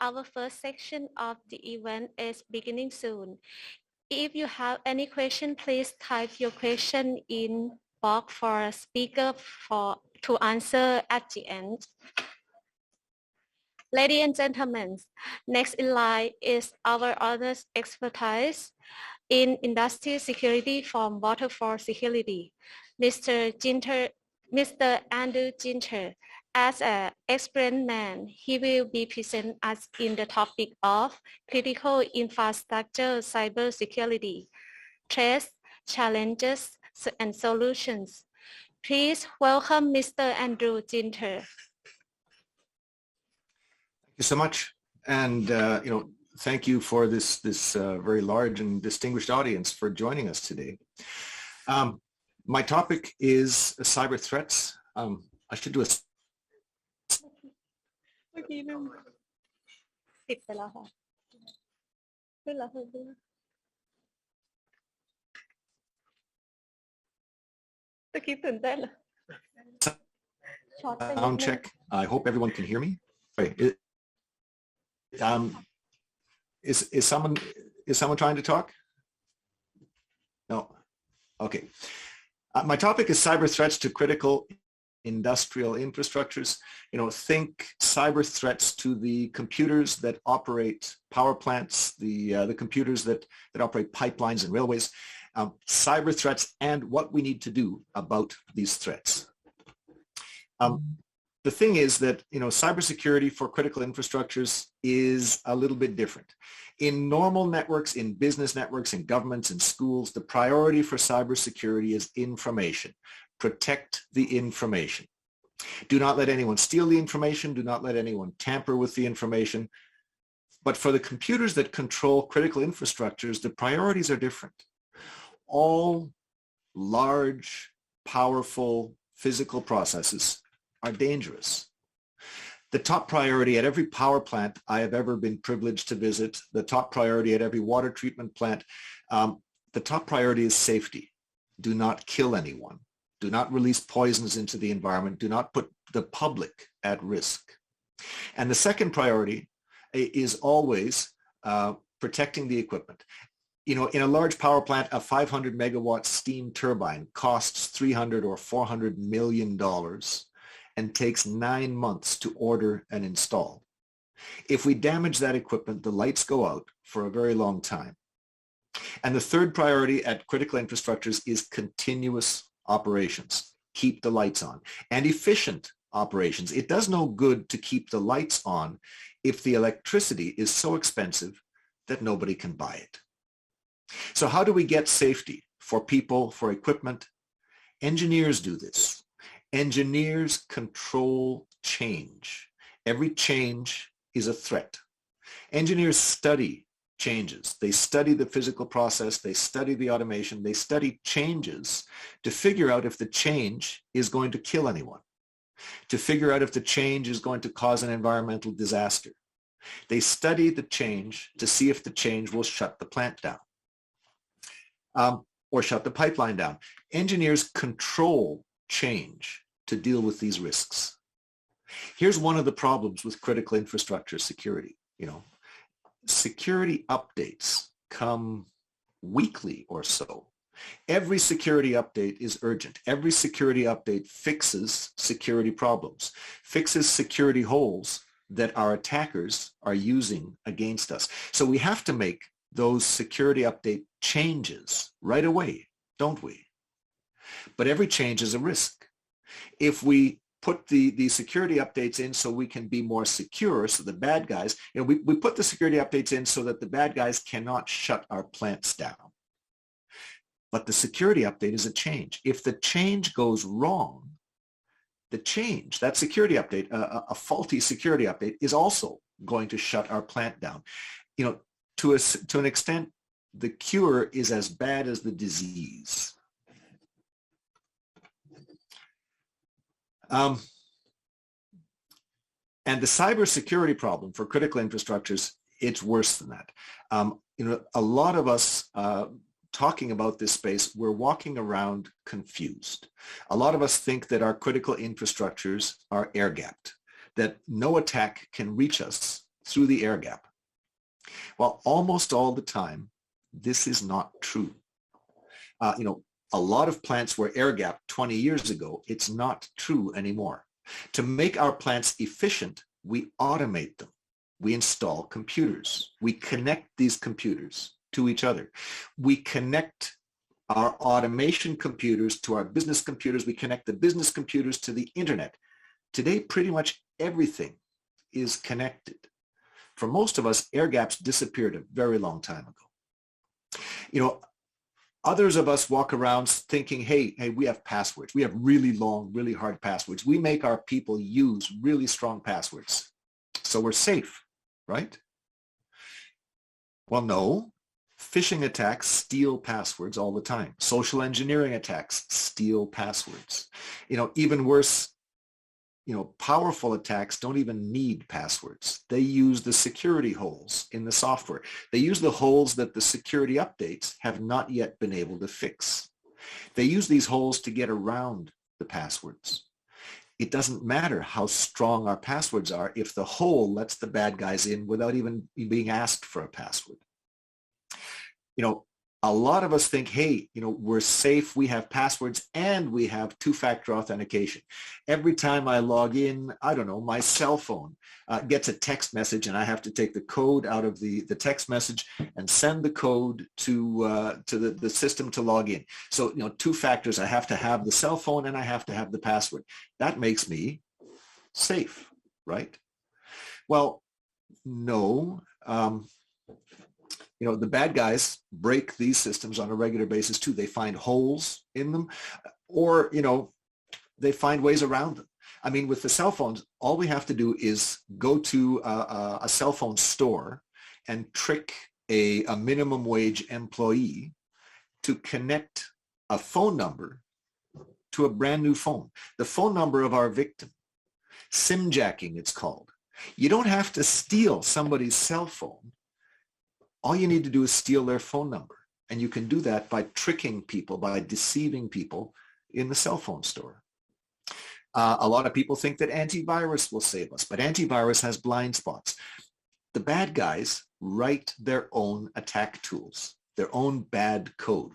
Our first section of the event is beginning soon. If you have any question, please type your question in box for a speaker to answer at the end. Ladies and gentlemen, next in line is our honors expertise in industry security from Waterfall Security, Mr. Andrew Ginter. As an experienced man, he will be present us in the topic of critical infrastructure cybersecurity, threats, challenges, and solutions. Please welcome Mr. Andrew Ginter. Thank you so much. And, thank you for this very large and distinguished audience for joining us today. My topic is cyber threats. I should do a เมื่อกี้นึงติดไปแล้วค่ะขึ้นแล้วตะกี้ตื่นเต้นเลย sound check. I hope everyone can hear me. Wait, is someone trying to talk? No. Okay. My topic is cyber threats to critical industrial infrastructures. Think cyber threats to the computers that operate power plants, the computers that operate pipelines and railways, cyber threats and what we need to do about these threats. The thing is that, cybersecurity for critical infrastructures is a little bit different. In normal networks, in business networks, in governments, in schools, the priority for cybersecurity is information. Protect the information. Do not let anyone steal the information. Do not let anyone tamper with the information. But for the computers that control critical infrastructures, the priorities are different. All large, powerful physical processes are dangerous. The top priority at every power plant I have ever been privileged to visit, the top priority at every water treatment plant, the top priority is safety. Do not kill anyone. Do not release poisons into the environment. Do not put the public at risk. And the second priority is always protecting the equipment. In a large power plant, a 500 megawatt steam turbine costs $300 or $400 million and takes 9 months to order and install. If we damage that equipment, the lights go out for a very long time. And the third priority at critical infrastructures is continuous operations. Keep the lights on. And efficient operations. It does no good to keep the lights on if the electricity is so expensive that nobody can buy it. So how do we get safety for people, for equipment? Engineers do this. Engineers control change. Every change is a threat. Engineers study changes. They study the physical process. They study the automation. They study changes to figure out if the change is going to kill anyone, to figure out if the change is going to cause an environmental disaster. They study the change to see if the change will shut the plant down or shut the pipeline down. Engineers control change to deal with these risks. Here's one of the problems with critical infrastructure security. Security updates come weekly or so. Every security update is urgent. Every security update fixes security problems, fixes security holes that our attackers are using against us. So we have to make those security update changes right away, don't we? But every change is a risk. If we put the security updates in so we can be more secure, so the bad guys, we put the security updates in so that the bad guys cannot shut our plants down. But the security update is a change. If the change goes wrong, that security update, a faulty security update, is also going to shut our plant down. To an extent, the cure is as bad as the disease. And the cybersecurity problem for critical infrastructures, it's worse than that. A lot of us talking about this space, we're walking around confused. A lot of us think that our critical infrastructures are air-gapped, that no attack can reach us through the air gap. Well, almost all the time, this is not true. A lot of plants were air gapped 20 years ago. It's not true anymore. To make our plants efficient, we automate them. We install computers. We connect these computers to each other. We connect our automation computers to our business computers. We connect the business computers to the internet. Today, pretty much everything is connected. For most of us, air gaps disappeared a very long time ago. Others of us walk around thinking, hey, we have passwords. We have really long, really hard passwords. We make our people use really strong passwords. So we're safe, right? Well, no. Phishing attacks steal passwords all the time. Social engineering attacks steal passwords. Even worse, powerful attacks don't even need passwords. They use the security holes in the software. They use the holes that the security updates have not yet been able to fix. They use these holes to get around the passwords. It doesn't matter how strong our passwords are if the hole lets the bad guys in without even being asked for a password. A lot of us think, hey, we're safe, we have passwords, and we have two-factor authentication. Every time I log in, I don't know, my cell phone gets a text message, and I have to take the code out of the text message and send the code to the system to log in. So, two factors, I have to have the cell phone and I have to have the password. That makes me safe, right? Well, no. The bad guys break these systems on a regular basis too. They find holes in them, or, they find ways around them. I mean, with the cell phones, all we have to do is go to a cell phone store and trick a minimum wage employee to connect a phone number to a brand new phone. The phone number of our victim. SIM jacking, it's called. You don't have to steal somebody's cell phone. All you need to do is steal their phone number. And you can do that by tricking people, by deceiving people in the cell phone store. A lot of people think that antivirus will save us, but antivirus has blind spots. The bad guys write their own attack tools, their own bad code.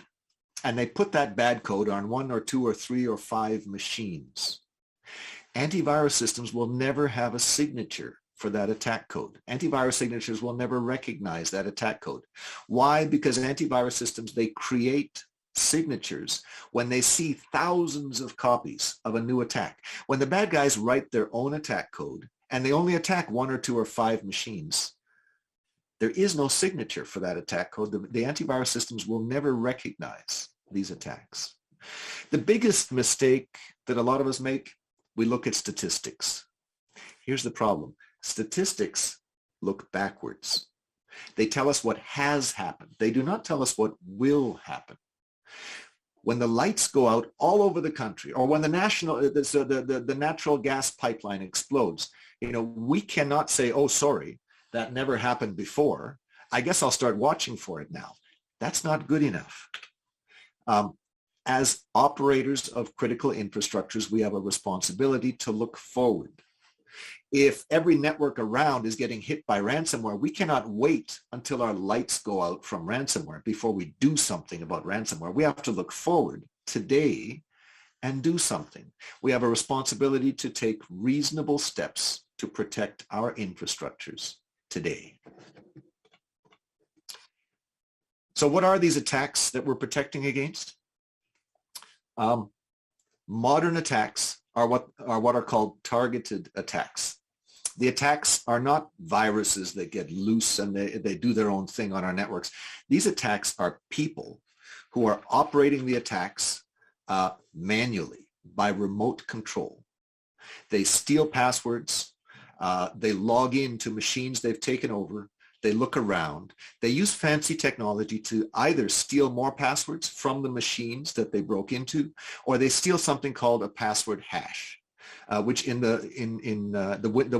And they put that bad code on 1 or 2 or 3 or 5 machines. Antivirus systems will never have a signature for that attack code. Antivirus signatures will never recognize that attack code. Why? Because antivirus systems, they create signatures when they see thousands of copies of a new attack. When the bad guys write their own attack code and they only attack 1 or 2 or 5 machines, there is no signature for that attack code. The antivirus systems will never recognize these attacks. The biggest mistake that a lot of us make, we look at statistics. Here's the problem. Statistics look backwards. They tell us what has happened. They do not tell us what will happen. When the lights go out all over the country, or when the natural gas pipeline explodes, we cannot say, oh, sorry, that never happened before. I guess I'll start watching for it now. That's not good enough. As operators of critical infrastructures, we have a responsibility to look forward. If every network around is getting hit by ransomware, we cannot wait until our lights go out from ransomware before we do something about ransomware. We have to look forward today and do something. We have a responsibility to take reasonable steps to protect our infrastructures today. So what are these attacks that we're protecting against? Modern attacks are what are called targeted attacks. The attacks are not viruses that get loose and they do their own thing on our networks. These attacks are people who are operating the attacks manually by remote control. They steal passwords. They log into machines they've taken over. They look around. They use fancy technology to either steal more passwords from the machines that they broke into, or they steal something called a password hash, which in the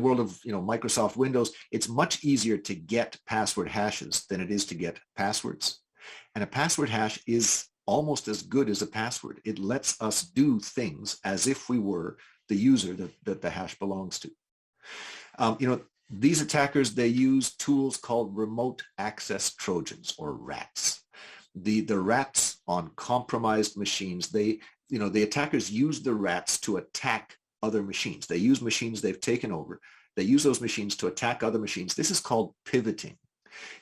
world of Microsoft Windows, it's much easier to get password hashes than it is to get passwords. And a password hash is almost as good as a password. It lets us do things as if we were the user that the hash belongs to. These attackers, they use tools called remote access Trojans, or RATs. The RATs on compromised machines, the attackers use the RATs to attack other machines. They use machines they've taken over. They use those machines to attack other machines. This is called pivoting.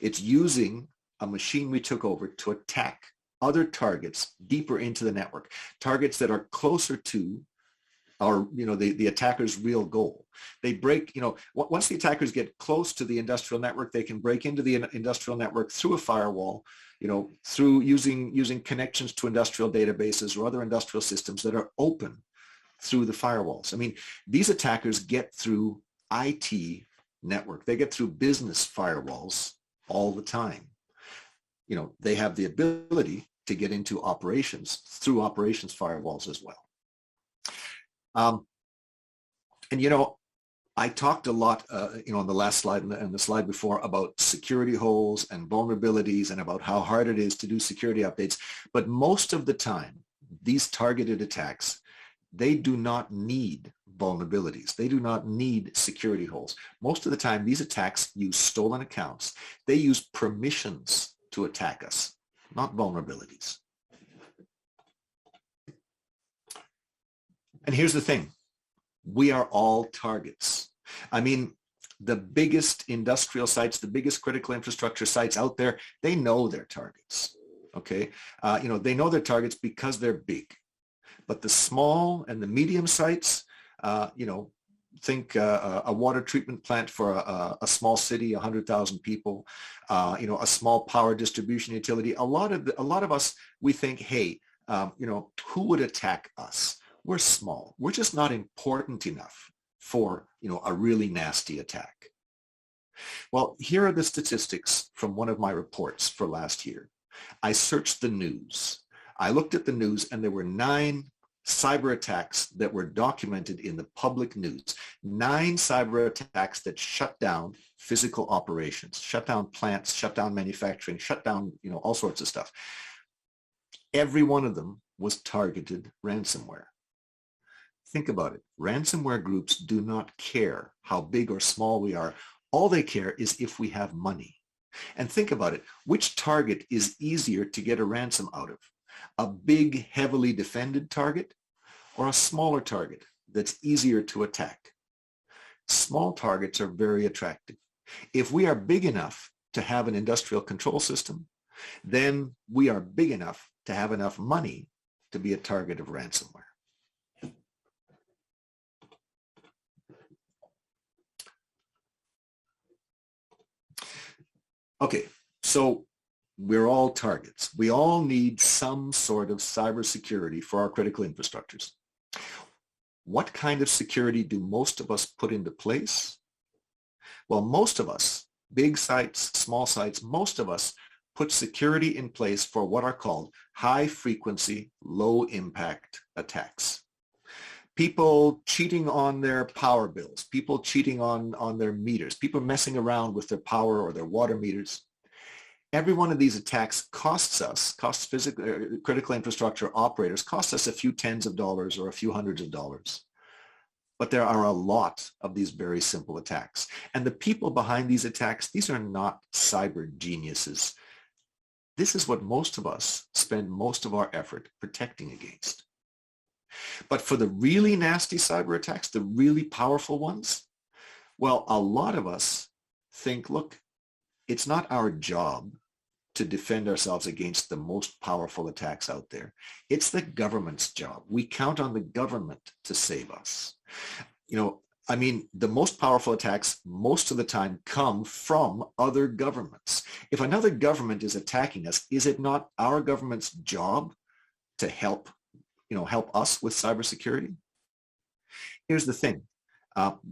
It's using a machine we took over to attack other targets deeper into the network, targets that are closer to our, the attacker's real goal. They break, once the attackers get close to the industrial network, they can break into the industrial network through a firewall, through using connections to industrial databases or other industrial systems that are open through the firewalls. I mean, these attackers get through IT network. They get through business firewalls all the time. They have the ability to get into operations through operations firewalls as well. And I talked a lot, on the last slide and the slide before about security holes and vulnerabilities and about how hard it is to do security updates. But most of the time, these targeted attacks, they do not need vulnerabilities. They do not need security holes. Most of the time, these attacks use stolen accounts. They use permissions to attack us, not vulnerabilities. And here's the thing. We are all targets. I mean, the biggest industrial sites, the biggest critical infrastructure sites out there, they know their targets, okay? They know their targets because they're big. But the small and the medium sites, think a water treatment plant for a small city, 100,000 people, a small power distribution utility. A lot of us, we think, hey, who would attack us? We're small. We're just not important enough for, a really nasty attack. Well, here are the statistics from one of my reports for last year. I searched the news. I looked at the news, and there were 9 cyber attacks that were documented in the public news. 9 cyber attacks that shut down physical operations, shut down plants, shut down manufacturing, shut down, all sorts of stuff. Every one of them was targeted ransomware. Think about it. Ransomware groups do not care how big or small we are. All they care is if we have money. And think about it. Which target is easier to get a ransom out of? A big, heavily defended target or a smaller target that's easier to attack? Small targets are very attractive. If we are big enough to have an industrial control system, then we are big enough to have enough money to be a target of ransomware. Okay, so we're all targets. We all need some sort of cybersecurity for our critical infrastructures. What kind of security do most of us put into place? Well, most of us, big sites, small sites, most of us put security in place for what are called high-frequency, low-impact attacks. People cheating on their power bills, people cheating on their meters, people messing around with their power or their water meters. Every one of these attacks costs critical infrastructure operators, costs us a few tens of dollars or a few hundreds of dollars. But there are a lot of these very simple attacks. And the people behind these attacks, these are not cyber geniuses. This is what most of us spend most of our effort protecting against. But for the really nasty cyber attacks, the really powerful ones, well, a lot of us think, look, it's not our job to defend ourselves against the most powerful attacks out there. It's the government's job. We count on the government to save us. The most powerful attacks most of the time come from other governments. If another government is attacking us, is it not our government's job to help us with cybersecurity? Here's the thing.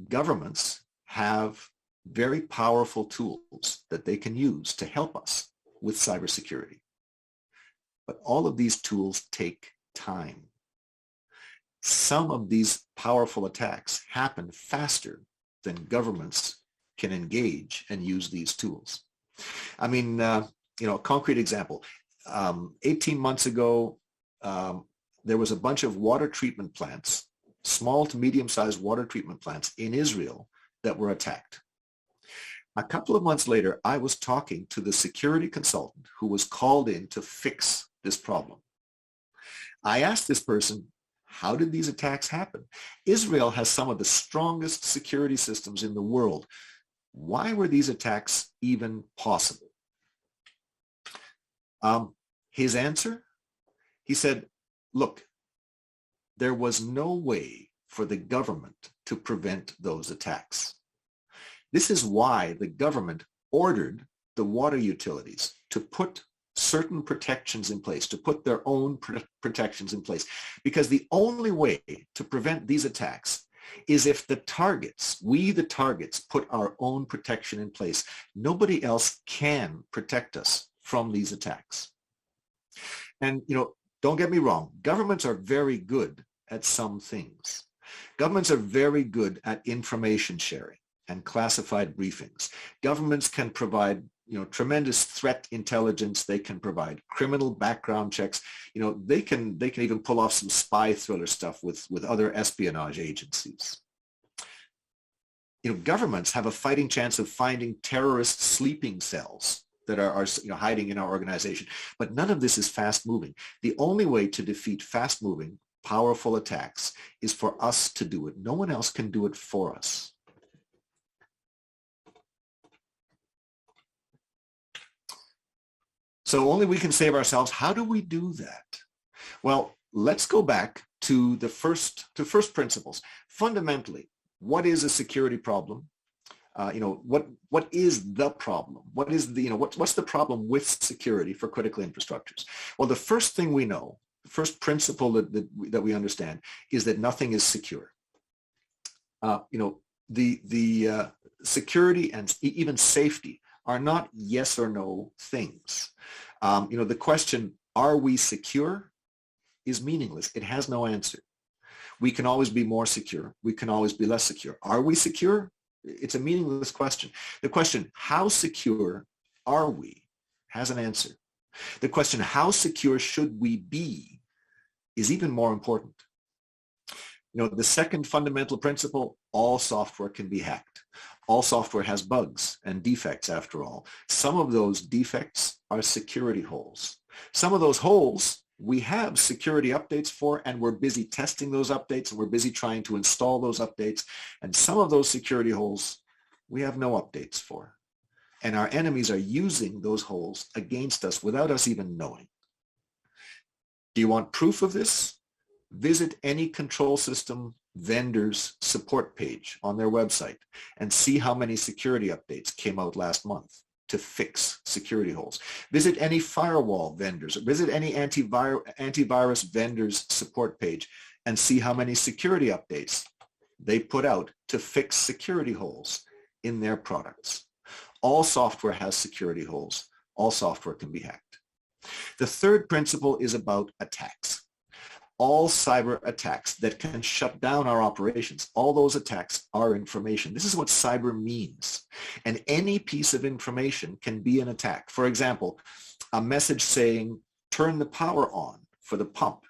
Governments have very powerful tools that they can use to help us with cybersecurity. But all of these tools take time. Some of these powerful attacks happen faster than governments can engage and use these tools. A concrete example. 18 months ago, there was a bunch of water treatment plants, small to medium-sized water treatment plants in Israel that were attacked. A couple of months later, I was talking to the security consultant who was called in to fix this problem. I asked this person, how did these attacks happen? Israel has some of the strongest security systems in the world. Why were these attacks even possible? His answer, he said, look, there was no way for the government to prevent those attacks. This is why the government ordered the water utilities to put certain protections in place, to put their own protections in place, because the only way to prevent these attacks is if the targets, we the targets, put our own protection in place. Nobody else can protect us from these attacks. And, don't get me wrong, governments are very good at some things. Governments are very good at information sharing and classified briefings. Governments can provide, tremendous threat intelligence. They can provide criminal background checks. They can even pull off some spy thriller stuff with other espionage agencies. Governments have a fighting chance of finding terrorist sleeping cells that are hiding in our organization. But none of this is fast moving. The only way to defeat fast moving, powerful attacks is for us to do it. No one else can do it for us. So only we can save ourselves. How do we do that? Well, let's go back to the first principles. Fundamentally, what is a security problem? What is the problem? What is what's the problem with security for critical infrastructures? Well, the first thing we know, the first principle that we understand is that nothing is secure. The security and even safety are not yes or no things. The question, are we secure, is meaningless. It has no answer. We can always be more secure. We can always be less secure. Are we secure? It's a meaningless question. The question, how secure are we, has an answer. The question, how secure should we be, is even more important. The second fundamental principle, all software can be hacked. All software has bugs and defects, after all. Some of those defects are security holes. Some of those holes we have security updates for, and we're busy testing those updates, and we're busy trying to install those updates. And some of those security holes we have no updates for. And our enemies are using those holes against us without us even knowing. Do you want proof of this? Visit any control system vendor's support page on their website and see how many security updates came out last month to fix security holes. Visit any firewall vendors, visit any antivirus vendor's support page and see how many security updates they put out to fix security holes in their products. All software has security holes. All software can be hacked. The third principle is about attacks. All cyber attacks that can shut down our operations, all those attacks are information. This is what cyber means. And any piece of information can be an attack. For example, a message saying, turn the power on for the pump,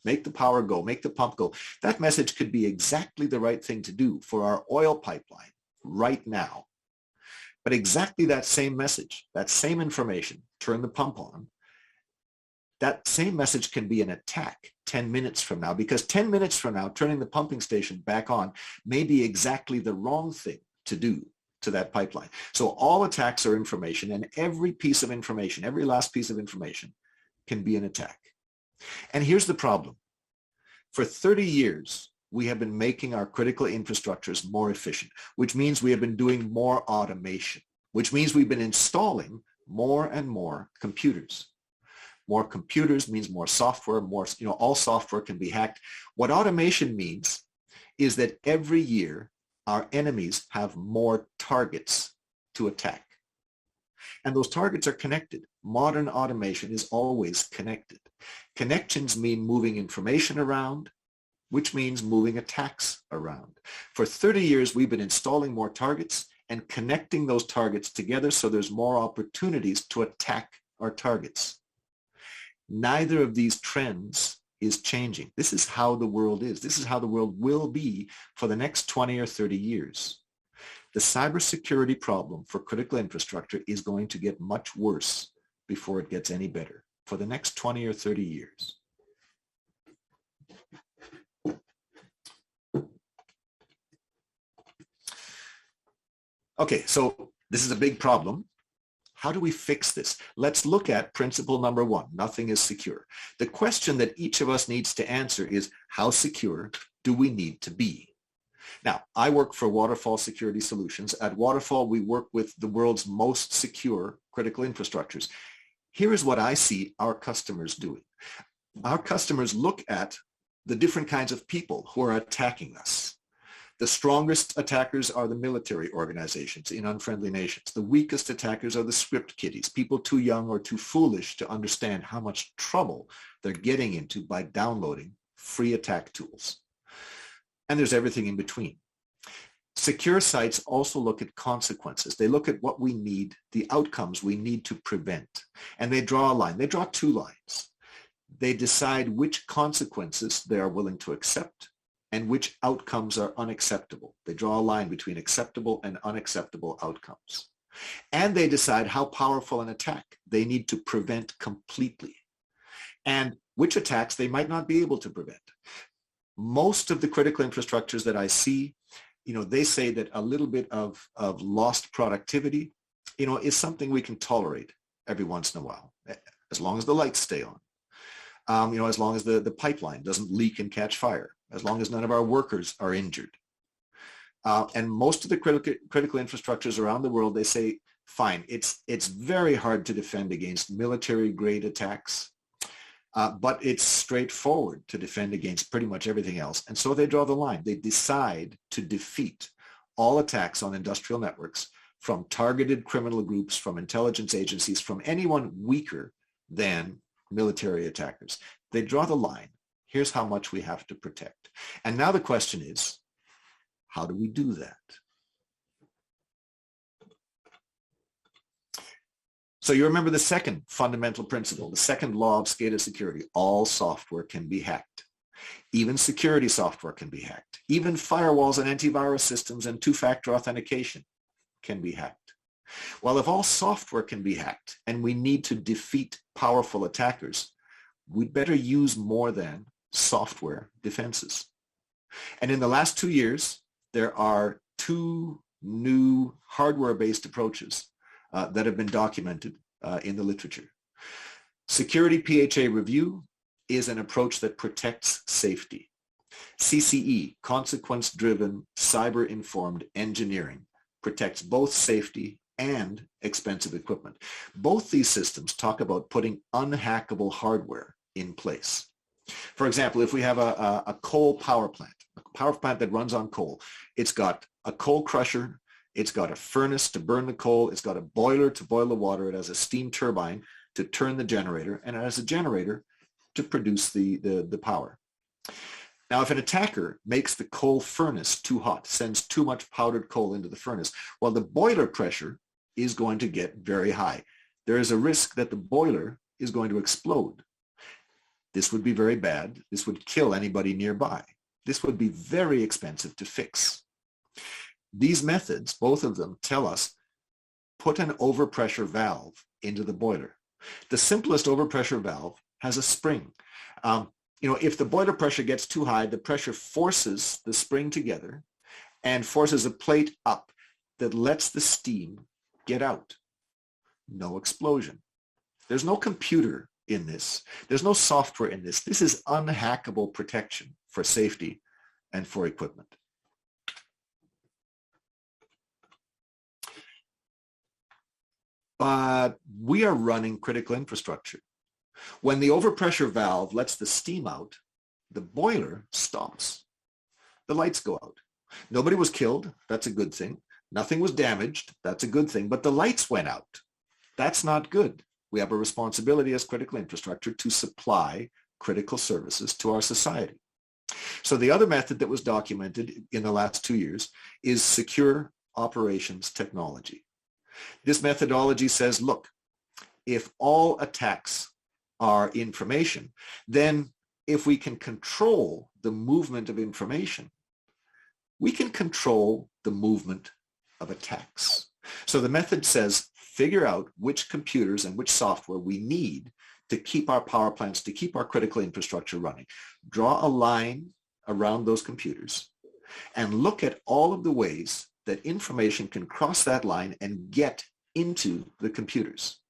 make the power go, make the pump go. That message could be exactly the right thing to do for our oil pipeline right now. But exactly that same message, that same information, turn the pump on, that same message can be an attack 10 minutes from now, because 10 minutes from now, turning the pumping station back on may be exactly the wrong thing to do to that pipeline. So all attacks are information, and every piece of information, every last piece of information can be an attack. And here's the problem. For 30 years, we have been making our critical infrastructures more efficient, which means we have been doing more automation, which means we've been installing more and more computers. More computers means more software, all software can be hacked. What automation means is that every year our enemies have more targets to attack. And those targets are connected. Modern automation is always connected. Connections mean moving information around, which means moving attacks around. For 30 years, we've been installing more targets and connecting those targets together so there's more opportunities to attack our targets. Neither of these trends is changing. This is how the world is. This is how the world will be for the next 20 or 30 years. The cybersecurity problem for critical infrastructure is going to get much worse before it gets any better for the next 20 or 30 years. Okay, so this is a big problem. How do we fix this? Let's look at principle number one. Nothing is secure. The question that each of us needs to answer is, how secure do we need to be? Now, I work for Waterfall Security Solutions. At Waterfall, we work with the world's most secure critical infrastructures. Here is what I see our customers doing. Our customers look at the different kinds of people who are attacking us. The strongest attackers are the military organizations in unfriendly nations. The weakest attackers are the script kiddies, people too young or too foolish to understand how much trouble they're getting into by downloading free attack tools. And there's everything in between. Secure sites also look at consequences. They look at what we need, the outcomes we need to prevent. And they draw a line. They draw two lines. They decide which consequences they are willing to accept and which outcomes are unacceptable. They draw a line between acceptable and unacceptable outcomes. And they decide how powerful an attack they need to prevent completely, and which attacks they might not be able to prevent. Most of the critical infrastructures that I see, they say that a little bit of lost productivity, is something we can tolerate every once in a while, as long as the lights stay on. As long as the pipeline doesn't leak and catch fire, as long as none of our workers are injured. And most of the critical infrastructures around the world, they say, fine, it's very hard to defend against military-grade attacks, but it's straightforward to defend against pretty much everything else. And so they draw the line. They decide to defeat all attacks on industrial networks from targeted criminal groups, from intelligence agencies, from anyone weaker than military attackers. They draw the line. Here's how much we have to protect. And now the question is, how do we do that? So you remember the second fundamental principle, the second law of SCADA security. All software can be hacked. Even security software can be hacked. Even firewalls and antivirus systems and two-factor authentication can be hacked. Well, if all software can be hacked and we need to defeat powerful attackers, we'd better use more than software defenses. And in the last 2 years, there are two new hardware-based approaches that have been documented in the literature. Security PHA review is an approach that protects safety. CCE, consequence-driven, cyber-informed engineering, protects both safety and expensive equipment. Both these systems talk about putting unhackable hardware in place. For example, if we have a coal power plant that runs on coal, it's got a coal crusher, it's got a furnace to burn the coal, it's got a boiler to boil the water, it has a steam turbine to turn the generator, and it has a generator to produce the power. Now, if an attacker makes the coal furnace too hot, sends too much powdered coal into the furnace, well, the boiler pressure is going to get very high. There is a risk that the boiler is going to explode. This would be very bad. This would kill anybody nearby. This would be very expensive to fix. These methods, both of them, tell us, put an overpressure valve into the boiler. The simplest overpressure valve has a spring. If the boiler pressure gets too high, the pressure forces the spring together and forces a plate up that lets the steam get out. No explosion. There's no computer in this. There's no software in this. This is unhackable protection for safety and for equipment. But we are running critical infrastructure. When the overpressure valve lets the steam out, the boiler stops. The lights go out. Nobody was killed. That's a good thing. Nothing was damaged. That's a good thing. But the lights went out. That's not good. We have a responsibility as critical infrastructure to supply critical services to our society. So the other method that was documented in the last 2 years is secure operations technology. This methodology says, look, if all attacks are information, then if we can control the movement of information, we can control the movement of attacks. So the method says, figure out which computers and which software we need to keep our power plants, to keep our critical infrastructure running. Draw a line around those computers and look at all of the ways that information can cross that line and get into the computers.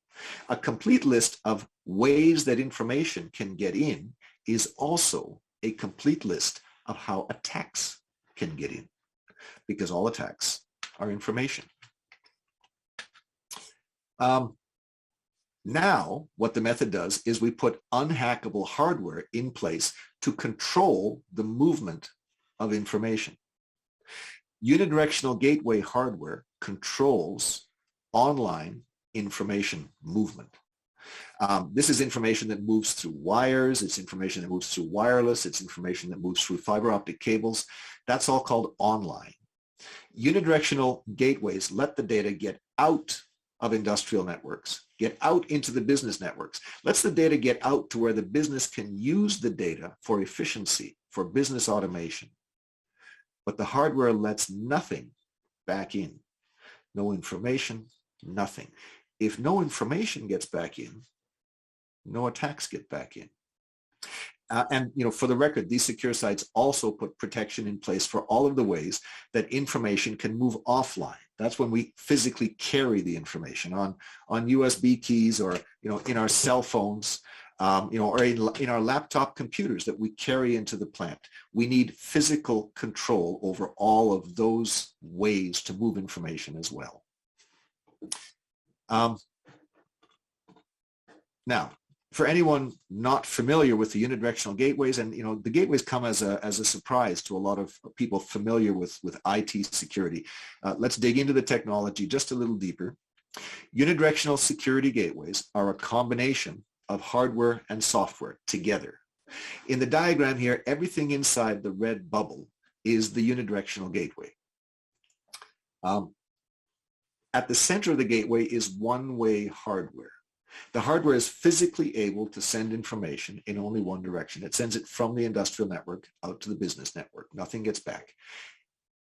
A complete list of ways that information can get in is also a complete list of how attacks can get in, because all attacks are information. Now, what the method does is we put unhackable hardware in place to control the movement of information. Unidirectional gateway hardware controls online information movement. This is information that moves through wires. It's information that moves through wireless. It's information that moves through fiber optic cables. That's all called online. Unidirectional gateways let the data get out of industrial networks, get out into the business networks, lets the data get out to where the business can use the data for efficiency, for business automation. But the hardware lets nothing back in. No information, nothing. If no information gets back in, no attacks get back in. And for the record, these secure sites also put protection in place for all of the ways that information can move offline. That's when we physically carry the information on USB keys, or in our cell phones, or in our laptop computers that we carry into the plant. We need physical control over all of those ways to move information as well. Now, for anyone not familiar with the unidirectional gateways, and the gateways come as a surprise to a lot of people familiar with IT security. Let's dig into the technology just a little deeper. Unidirectional security gateways are a combination of hardware and software together. In the diagram here, everything inside the red bubble is the unidirectional gateway. At the center of the gateway is one-way hardware. The hardware is physically able to send information in only one direction. It sends it from the industrial network out to the business network. Nothing gets back.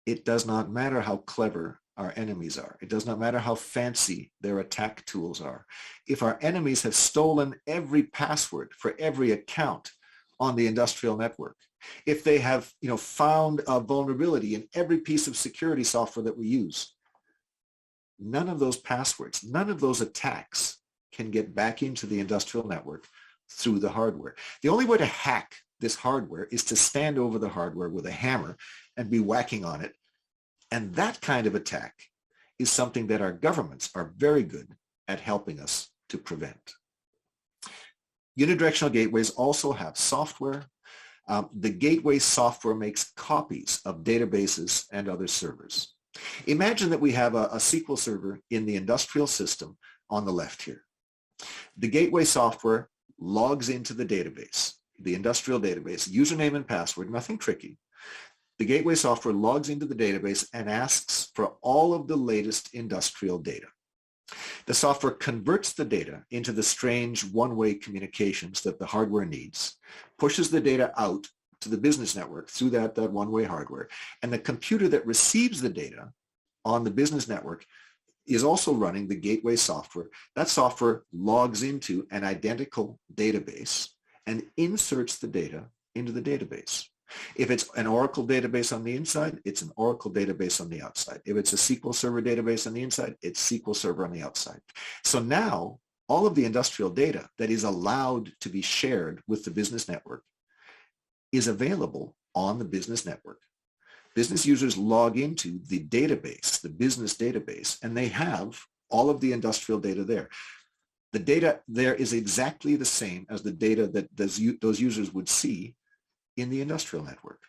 It does not matter how clever our enemies are. It does not matter how fancy their attack tools are. If our enemies have stolen every password for every account on the industrial network, if they have found a vulnerability in every piece of security software that we use, none of those passwords, none of those attacks can get back into the industrial network through the hardware. The only way to hack this hardware is to stand over the hardware with a hammer and be whacking on it. And that kind of attack is something that our governments are very good at helping us to prevent. Unidirectional gateways also have software. The gateway software makes copies of databases and other servers. Imagine that we have a SQL server in the industrial system on the left here. The gateway software logs into the database, the industrial database, username and password, nothing tricky. The gateway software logs into the database and asks for all of the latest industrial data. The software converts the data into the strange one-way communications that the hardware needs, pushes the data out to the business network through that one-way hardware, and the computer that receives the data on the business network is also running the gateway software. That software logs into an identical database and inserts the data into the database. If it's an Oracle database on the inside, it's an Oracle database on the outside. If it's a SQL Server database on the inside, it's SQL Server on the outside. So now all of the industrial data that is allowed to be shared with the business network is available on the business network. Business users log into the database, the business database, and they have all of the industrial data there. The data there is exactly the same as the data that those users would see in the industrial network.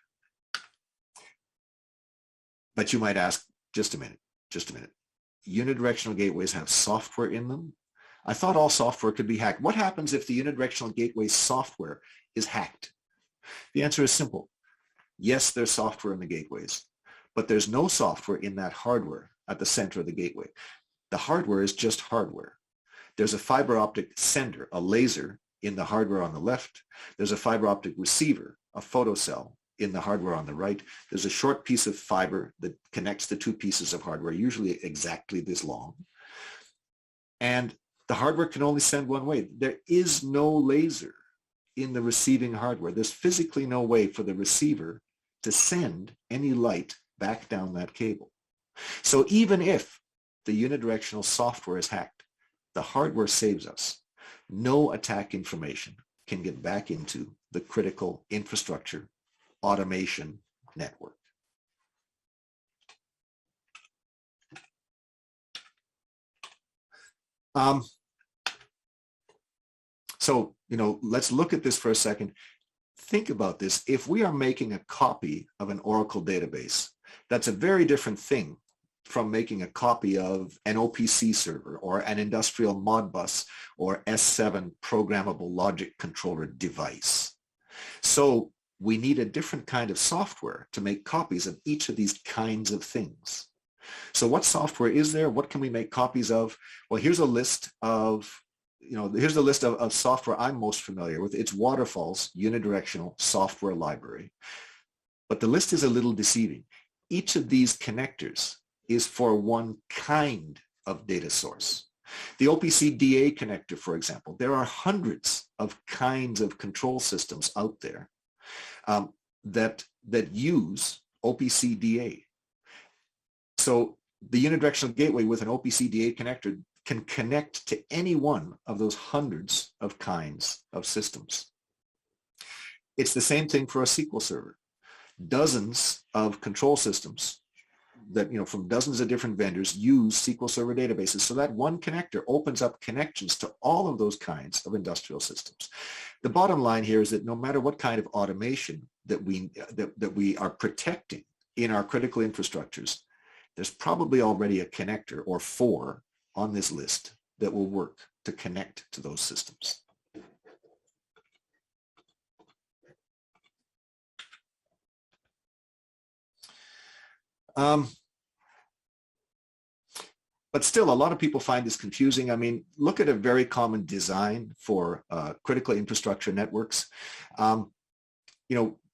But you might ask, just a minute. Unidirectional gateways have software in them? I thought all software could be hacked. What happens if the unidirectional gateway software is hacked? The answer is simple. Yes, there's software in the gateways, but there's no software in that hardware at the center of the gateway. The hardware is just hardware. There's a fiber optic sender, a laser, in the hardware on the left. There's a fiber optic receiver, a photocell, in the hardware on the right. There's a short piece of fiber that connects the two pieces of hardware, usually exactly this long. And the hardware can only send one way. There is no laser in the receiving hardware. There's physically no way for the receiver to send any light back down that cable. So even if the unidirectional software is hacked, the hardware saves us. No attack information can get back into the critical infrastructure automation network. So, let's look at this for a second. Think about this. If we are making a copy of an Oracle database, that's a very different thing from making a copy of an OPC server or an industrial Modbus or S7 programmable logic controller device. So we need a different kind of software to make copies of each of these kinds of things. So what software is there? What can we make copies of? Well, here's a list of software I'm most familiar with. It's Waterfall's unidirectional software library. But the list is a little deceiving. Each of these connectors is for one kind of data source. The OPC DA connector, for example, there are hundreds of kinds of control systems out there that use OPC DA. So the unidirectional gateway with an OPC DA connector can connect to any one of those hundreds of kinds of systems. It's the same thing for a SQL server. Dozens of control systems that, from dozens of different vendors use SQL Server databases. So that one connector opens up connections to all of those kinds of industrial systems. The bottom line here is that no matter what kind of automation that we are protecting in our critical infrastructures, there's probably already a connector or four on this list that will work to connect to those systems. But still, a lot of people find this confusing. I mean, look at a very common design for critical infrastructure networks.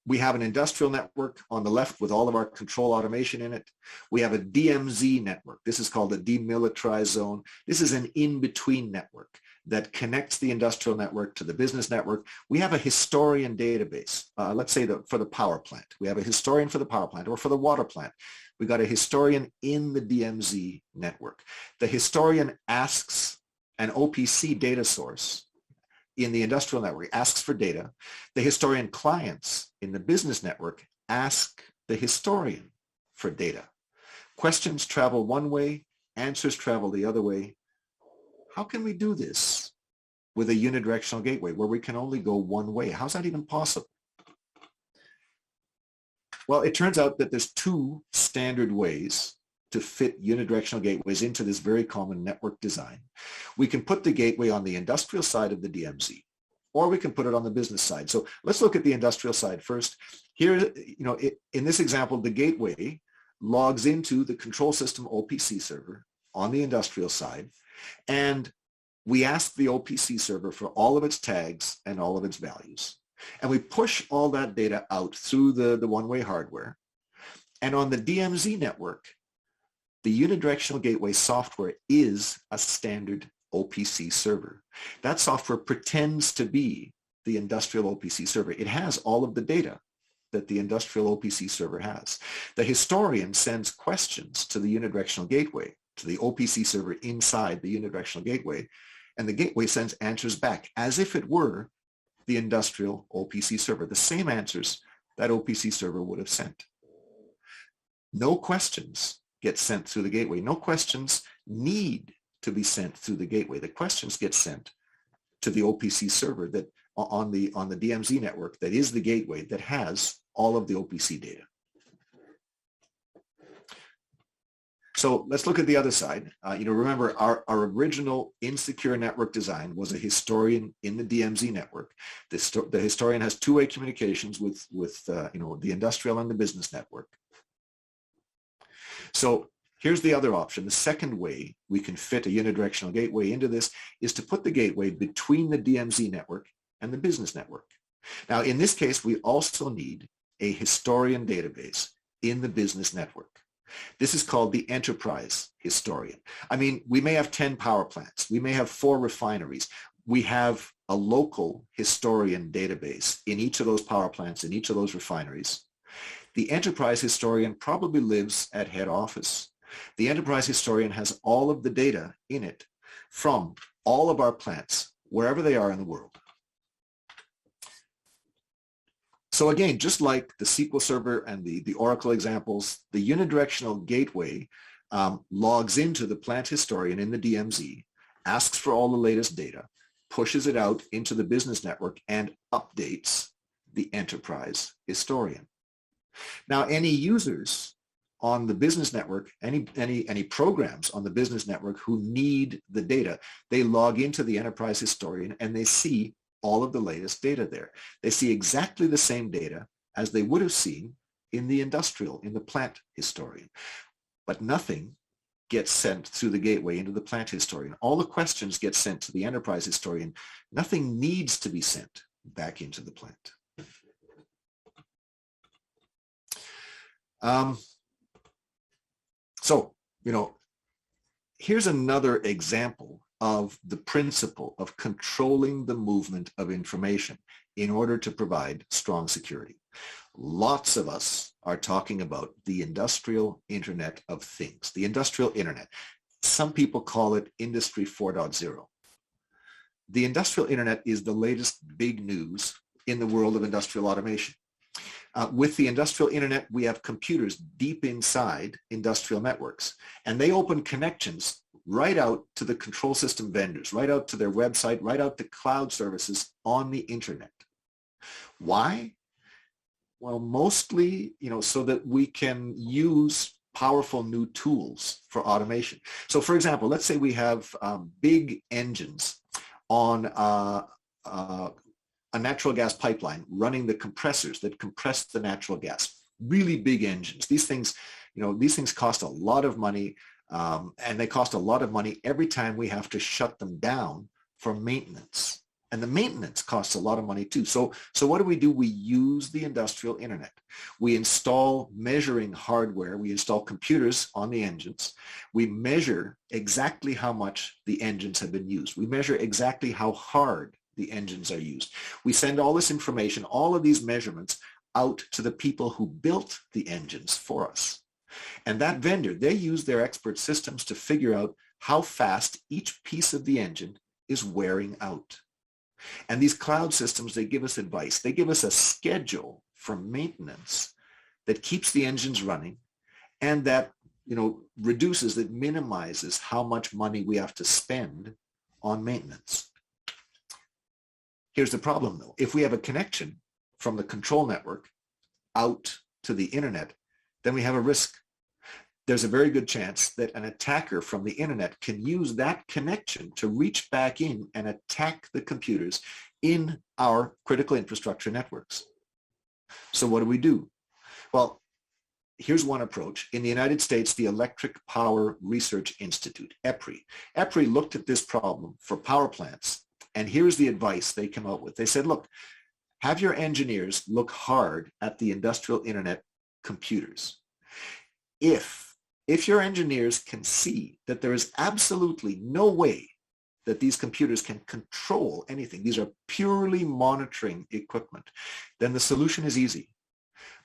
We have an industrial network on the left with all of our control automation in it. We have a DMZ network. This is called the demilitarized zone. This is an in-between network that connects the industrial network to the business network. We have a historian database. Let's say for the power plant. We have a historian for the power plant or for the water plant. We got a historian in the DMZ network. The historian asks an OPC data source in the industrial network, asks for data. The historian clients in the business network ask the historian for data. Questions travel one way, answers travel the other way. How can we do this with a unidirectional gateway where we can only go one way? How's that even possible? Well, it turns out that there's two standard ways to fit unidirectional gateways into this very common network design. We can put the gateway on the industrial side of the DMZ, or we can put it on the business side. So let's look at the industrial side first. Here, in this example, the gateway logs into the control system OPC server on the industrial side, and we ask the OPC server for all of its tags and all of its values. And we push all that data out through the one-way hardware. And on the DMZ network, the unidirectional gateway software is a standard OPC server. That software pretends to be the industrial OPC server. It has all of the data that the industrial OPC server has. The historian sends questions to the unidirectional gateway, to the OPC server inside the unidirectional gateway, and the gateway sends answers back as if it were the industrial OPC server, the same answers that OPC server would have sent. No questions get sent through the gateway. No questions need to be sent through the gateway. The questions get sent to the OPC server that on the DMZ network that is the gateway that has all of the OPC data. So let's look at the other side. Remember our original insecure network design was a historian in the DMZ network. The historian has two-way communications with the industrial and the business network. So here's the other option. The second way we can fit a unidirectional gateway into this is to put the gateway between the DMZ network and the business network. Now, in this case, we also need a historian database in the business network. This is called the enterprise historian. I mean, we may have 10 power plants. We may have 4 refineries. We have a local historian database in each of those power plants, in each of those refineries. The enterprise historian probably lives at head office. The enterprise historian has all of the data in it from all of our plants, wherever they are in the world. So again, just like the SQL Server and the Oracle examples, the unidirectional gateway logs into the plant historian in the DMZ, asks for all the latest data, pushes it out into the business network, and updates the enterprise historian. Now, any users on the business network, any programs on the business network who need the data, they log into the enterprise historian and they see all of the latest data there. They see exactly the same data as they would have seen in the plant historian. But nothing gets sent through the gateway into the plant historian. All the questions get sent to the enterprise historian. Nothing needs to be sent back into the plant. So, here's another example of the principle of controlling the movement of information in order to provide strong security. Lots of us are talking about the industrial Internet of Things, the industrial Internet. Some people call it Industry 4.0. The industrial Internet is the latest big news in the world of industrial automation. With the industrial Internet, we have computers deep inside industrial networks, and they open connections right out to the control system vendors, right out to their website, right out to cloud services on the Internet. Why? Well, mostly, so that we can use powerful new tools for automation. So, for example, let's say we have big engines on a natural gas pipeline running the compressors that compress the natural gas. Really big engines. These things cost a lot of money, and they cost a lot of money every time we have to shut them down for maintenance. And the maintenance costs a lot of money too. So what do? We use the industrial Internet. We install measuring hardware. We install computers on the engines. We measure exactly how much the engines have been used. We measure exactly how hard the engines are used. We send all this information, all of these measurements, out to the people who built the engines for us. And that vendor, they use their expert systems to figure out how fast each piece of the engine is wearing out. And these cloud systems, they give us advice. They give us a schedule for maintenance that keeps the engines running and that, reduces, that minimizes how much money we have to spend on maintenance. Here's the problem, though. If we have a connection from the control network out to the Internet, then we have a risk. There's a very good chance that an attacker from the Internet can use that connection to reach back in and attack the computers in our critical infrastructure networks. So what do? Well, here's one approach. In the United States, the Electric Power Research Institute, EPRI looked at this problem for power plants. And here's the advice they came out with. They said, look, have your engineers look hard at the industrial Internet computers. If your engineers can see that there is absolutely no way that these computers can control anything, these are purely monitoring equipment, then the solution is easy.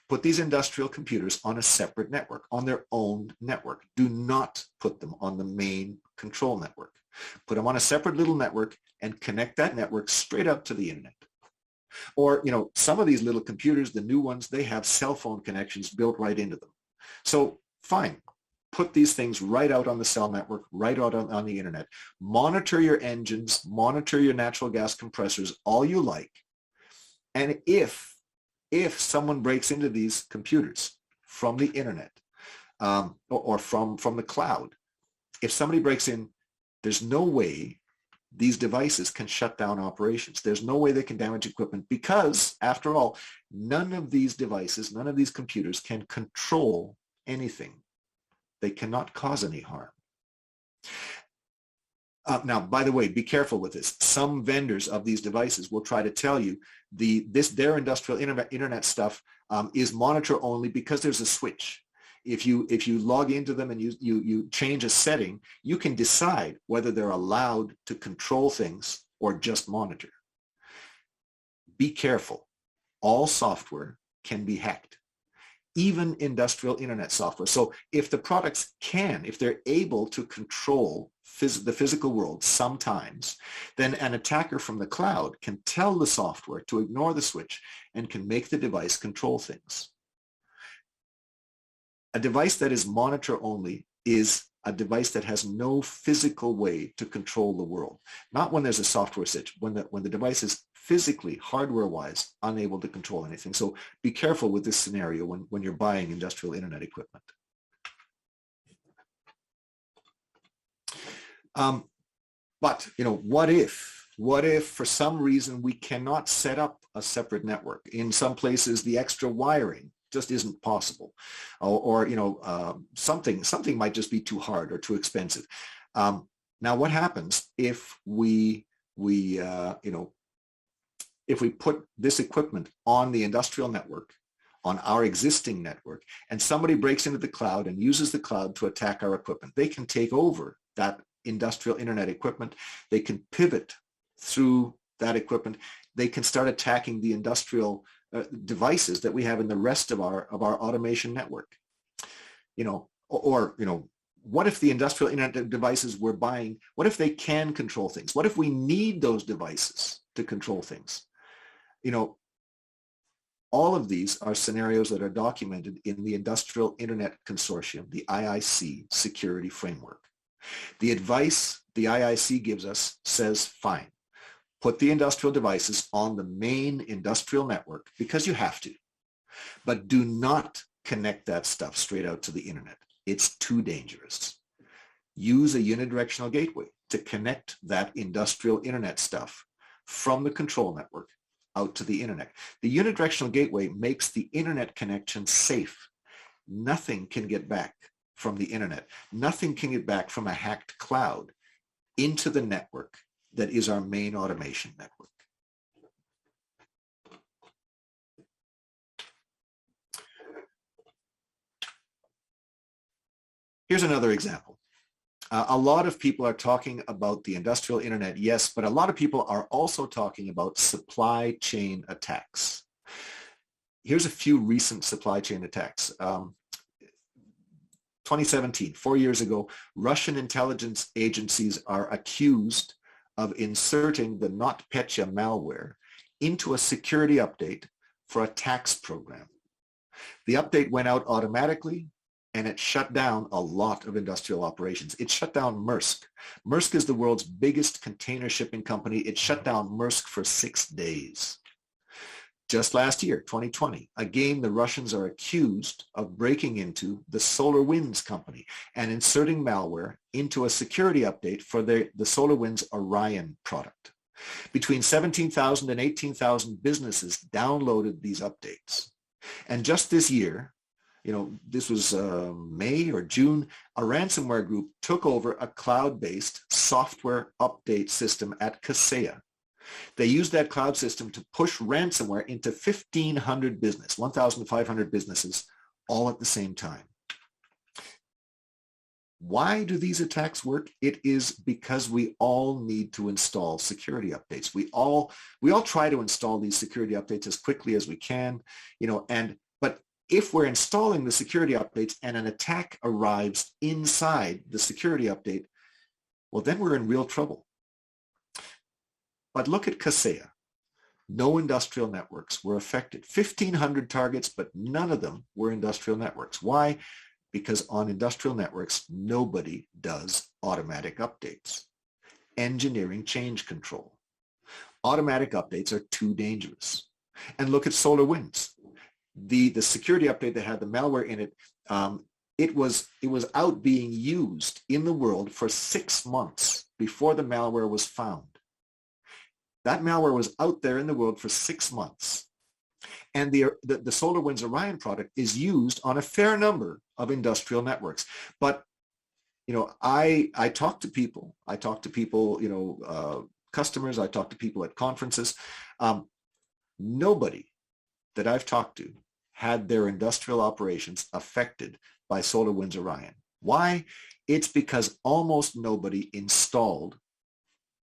Put these industrial computers on a separate network, on their own network. Do not put them on the main control network. Put them on a separate little network and connect that network straight up to the Internet. Or, some of these little computers, the new ones, they have cell phone connections built right into them. So fine, put these things right out on the cell network, right out on the Internet. Monitor your engines, monitor your natural gas compressors, all you like. And if someone breaks into these computers from the Internet or from the cloud, if somebody breaks in, there's no way these devices can shut down operations. There's no way they can damage equipment because, after all, none of these devices, none of these computers can control anything. They cannot cause any harm. Now, by the way, be careful with this. Some vendors of these devices will try to tell you their industrial internet stuff is monitor only because there's a switch. If you log into them and you change a setting, you can decide whether they're allowed to control things or just monitor. Be careful. All software can be hacked, even industrial internet software. So if the products if they're able to control the physical world sometimes, then an attacker from the cloud can tell the software to ignore the switch and can make the device control things. A device that is monitor only is a device that has no physical way to control the world. Not when there's a software switch, when the device is physically, hardware-wise, unable to control anything. So be careful with this scenario when you're buying industrial internet equipment. But, what if for some reason we cannot set up a separate network? In some places, the extra wiring just isn't possible, or something might just be too hard or too expensive. Now, what happens if we put this equipment on the industrial network, on our existing network, and somebody breaks into the cloud and uses the cloud to attack our equipment? They can take over that industrial internet equipment. They can pivot through that equipment. They can start attacking the industrial devices that we have in the rest of our automation network. What if the industrial internet devices we're buying, what if they can control things? What if we need those devices to control things? All of these are scenarios that are documented in the Industrial Internet Consortium, the IIC security framework. The advice the IIC gives us says, fine, put the industrial devices on the main industrial network because you have to, but do not connect that stuff straight out to the internet. It's too dangerous. Use a unidirectional gateway to connect that industrial internet stuff from the control network out to the internet. The unidirectional gateway makes the internet connection safe. Nothing can get back from the internet. Nothing can get back from a hacked cloud into the network that is our main automation network. Here's another example. A lot of people are talking about the industrial internet, yes, but a lot of people are also talking about supply chain attacks. Here's a few recent supply chain attacks. 2017, 4 years ago, Russian intelligence agencies are accused of inserting the NotPetya malware into a security update for a tax program. The update went out automatically, and it shut down a lot of industrial operations. It shut down Maersk. Maersk is the world's biggest container shipping company. It shut down Maersk for 6 days. Just last year, 2020, again, the Russians are accused of breaking into the SolarWinds company and inserting malware into a security update for the SolarWinds Orion product. Between 17,000 and 18,000 businesses downloaded these updates. And just this year, this was May or June, a ransomware group took over a cloud-based software update system at Kaseya. They used that cloud system to push ransomware into 1,500 businesses, all at the same time. Why do these attacks work? It is because we all need to install security updates. We all try to install these security updates as quickly as we can, but if we're installing the security updates and an attack arrives inside the security update, well, then we're in real trouble. But look at Kaseya. No industrial networks were affected. 1,500 targets, but none of them were industrial networks. Why? Because on industrial networks, nobody does automatic updates. Engineering change control. Automatic updates are too dangerous. And look at SolarWinds. The security update that had the malware in it, it was out being used in the world for 6 months before the malware was found. That malware was out there in the world for 6 months. And the SolarWinds Orion product is used on a fair number of industrial networks. But, I talk to people. Customers. I talk to people at conferences. Nobody that I've talked to had their industrial operations affected by SolarWinds Orion. Why? It's because almost nobody installed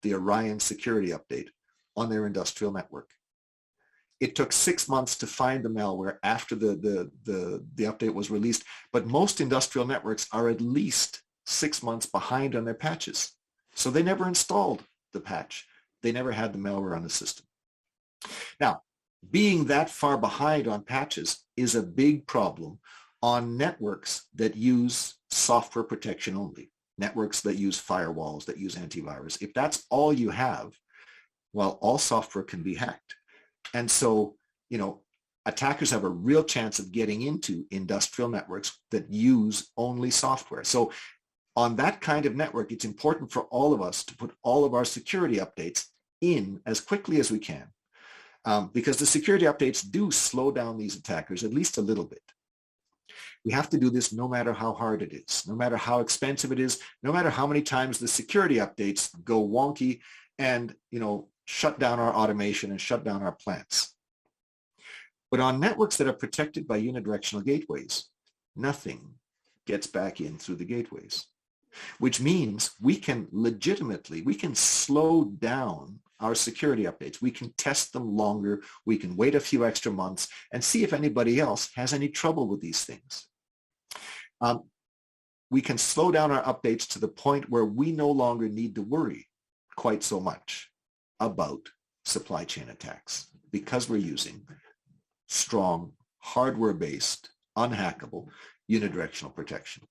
the Orion security update on their industrial network. It took 6 months to find the malware after the update was released, but most industrial networks are at least 6 months behind on their patches. So they never installed the patch. They never had the malware on the system. Now, being that far behind on patches is a big problem on networks that use software protection only, networks that use firewalls, that use antivirus. If that's all you have, well, all software can be hacked. And so, attackers have a real chance of getting into industrial networks that use only software. So on that kind of network, it's important for all of us to put all of our security updates in as quickly as we can, because the security updates do slow down these attackers at least a little bit. We have to do this no matter how hard it is, no matter how expensive it is, no matter how many times the security updates go wonky and, shut down our automation and shut down our plants. But on networks that are protected by unidirectional gateways, nothing gets back in through the gateways, which means we can slow down our security updates. We can test them longer. We can wait a few extra months and see if anybody else has any trouble with these things. We can slow down our updates to the point where we no longer need to worry quite so much about supply chain attacks because we're using strong, hardware-based, unhackable, unidirectional protection.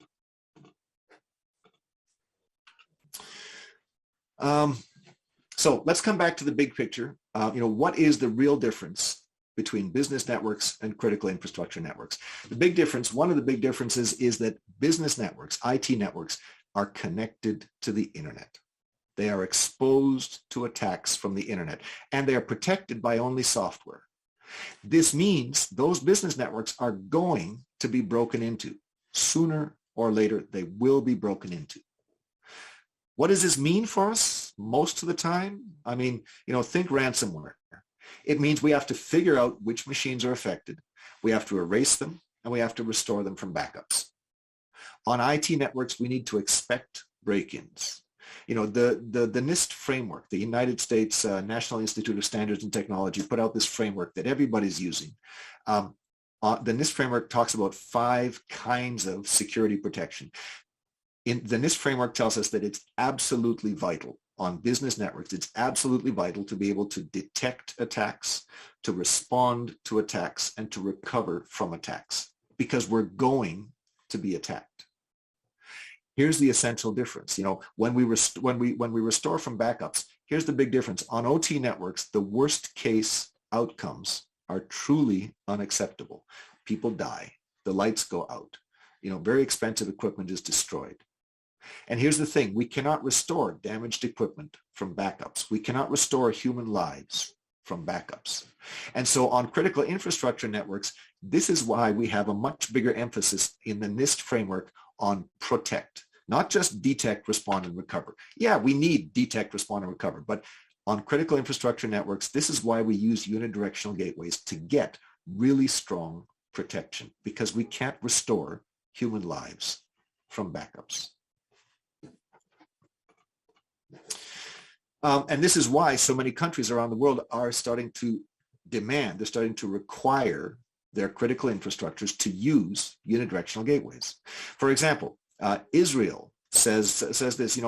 So let's come back to the big picture. What is the real difference between business networks and critical infrastructure networks? One of the big differences is that business networks, IT networks, are connected to the internet. They are exposed to attacks from the internet, and they are protected by only software. This means those business networks are going to be broken into. Sooner or later, they will be broken into. What does this mean for us most of the time? Think ransomware. It means we have to figure out which machines are affected. We have to erase them, and we have to restore them from backups. On IT networks, we need to expect break-ins. The NIST framework, the United States National Institute of Standards and Technology, put out this framework that everybody's using. The NIST framework talks about 5 kinds of security protection. The NIST framework tells us that it's absolutely vital on business networks. It's absolutely vital to be able to detect attacks, to respond to attacks, and to recover from attacks, because we're going to be attacked. Here's the essential difference. When we restore from backups, here's the big difference. On OT networks, the worst case outcomes are truly unacceptable. People die. The lights go out. Very expensive equipment is destroyed. And here's the thing. We cannot restore damaged equipment from backups. We cannot restore human lives from backups. And so on critical infrastructure networks, this is why we have a much bigger emphasis in the NIST framework on protect, not just detect, respond, and recover. Yeah, we need detect, respond, and recover. But on critical infrastructure networks, this is why we use unidirectional gateways to get really strong protection, because we can't restore human lives from backups. And this is why so many countries around the world are starting to demand, they're starting to require their critical infrastructures to use unidirectional gateways. For example, Israel says this,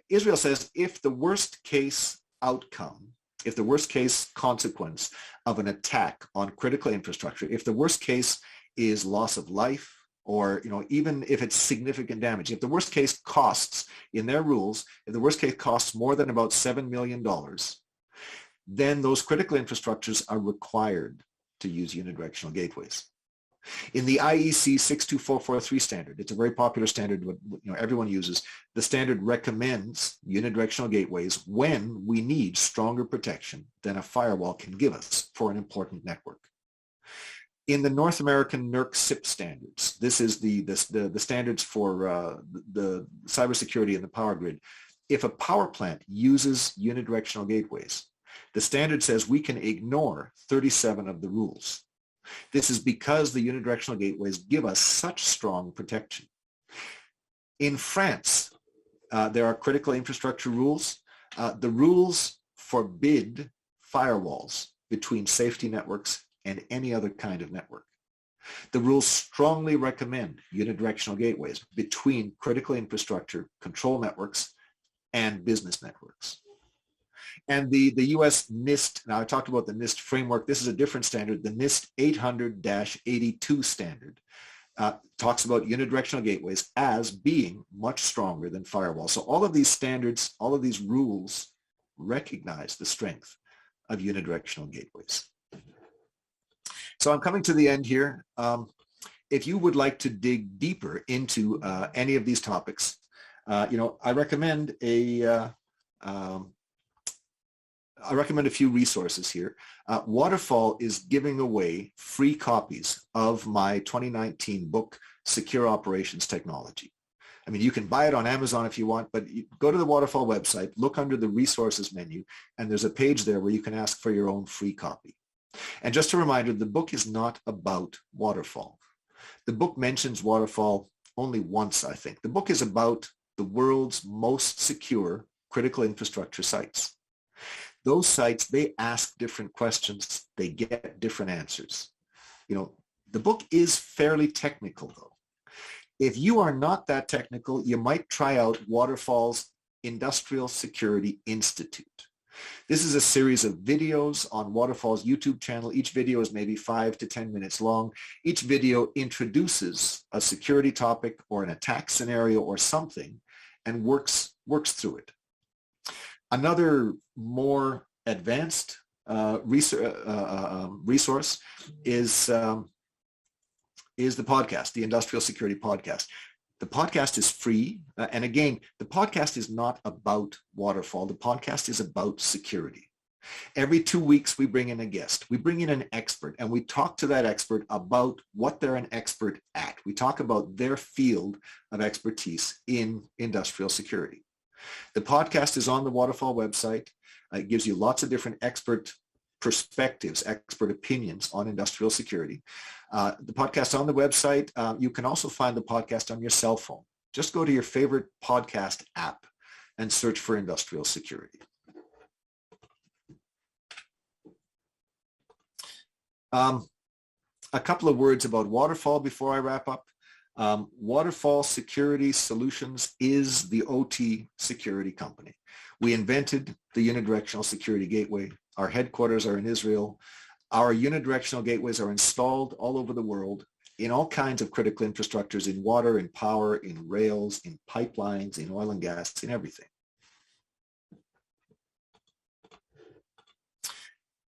Israel says if the worst case outcome, if the worst case consequence of an attack on critical infrastructure, if the worst case is loss of life, or even if it's significant damage, if the worst case costs, in their rules, if the worst case costs more than about $7 million, then those critical infrastructures are required to use unidirectional gateways. In the IEC 62443 standard, it's a very popular standard everyone uses, the standard recommends unidirectional gateways when we need stronger protection than a firewall can give us for an important network. In the North American NERC SIP standards, this is the standards for the cybersecurity in the power grid. If a power plant uses unidirectional gateways, the standard says we can ignore 37 of the rules. This is because the unidirectional gateways give us such strong protection. In France, there are critical infrastructure rules. The rules forbid firewalls between safety networks and any other kind of network. The rules strongly recommend unidirectional gateways between critical infrastructure, control networks, and business networks. And the US NIST, now I talked about the NIST framework, this is a different standard. The NIST 800-82 standard talks about unidirectional gateways as being much stronger than firewalls. So all of these standards, all of these rules recognize the strength of unidirectional gateways. So I'm coming to the end here. If you would like to dig deeper into any of these topics, I recommend a few resources here. Waterfall is giving away free copies of my 2019 book, Secure Operations Technology. I mean, you can buy it on Amazon if you want, but you go to the Waterfall website, look under the resources menu, and there's a page there where you can ask for your own free copy. And just a reminder, the book is not about Waterfall. The book mentions Waterfall only once, I think. The book is about the world's most secure critical infrastructure sites. Those sites, they ask different questions. They get different answers. The book is fairly technical, though. If you are not that technical, you might try out Waterfall's Industrial Security Institute. This is a series of videos on Waterfall's YouTube channel. Each video is maybe 5 to 10 minutes long. Each video introduces a security topic or an attack scenario or something and works through it. Another more advanced resource is the podcast, the Industrial Security Podcast. The podcast is free. And again, the podcast is not about Waterfall. The podcast is about security. Every 2 weeks, we bring in a guest. We bring in an expert, and we talk to that expert about what they're an expert at. We talk about their field of expertise in industrial security. The podcast is on the Waterfall website. It gives you lots of different expert perspectives, expert opinions on industrial security. The podcast on the website. You can also find the podcast on your cell phone. Just go to your favorite podcast app and search for industrial security. A couple of words about Waterfall before I wrap up. Waterfall Security Solutions is the OT security company. We invented the unidirectional security gateway. Our headquarters are in Israel. Our unidirectional gateways are installed all over the world in all kinds of critical infrastructures, in water, in power, in rails, in pipelines, in oil and gas, in everything.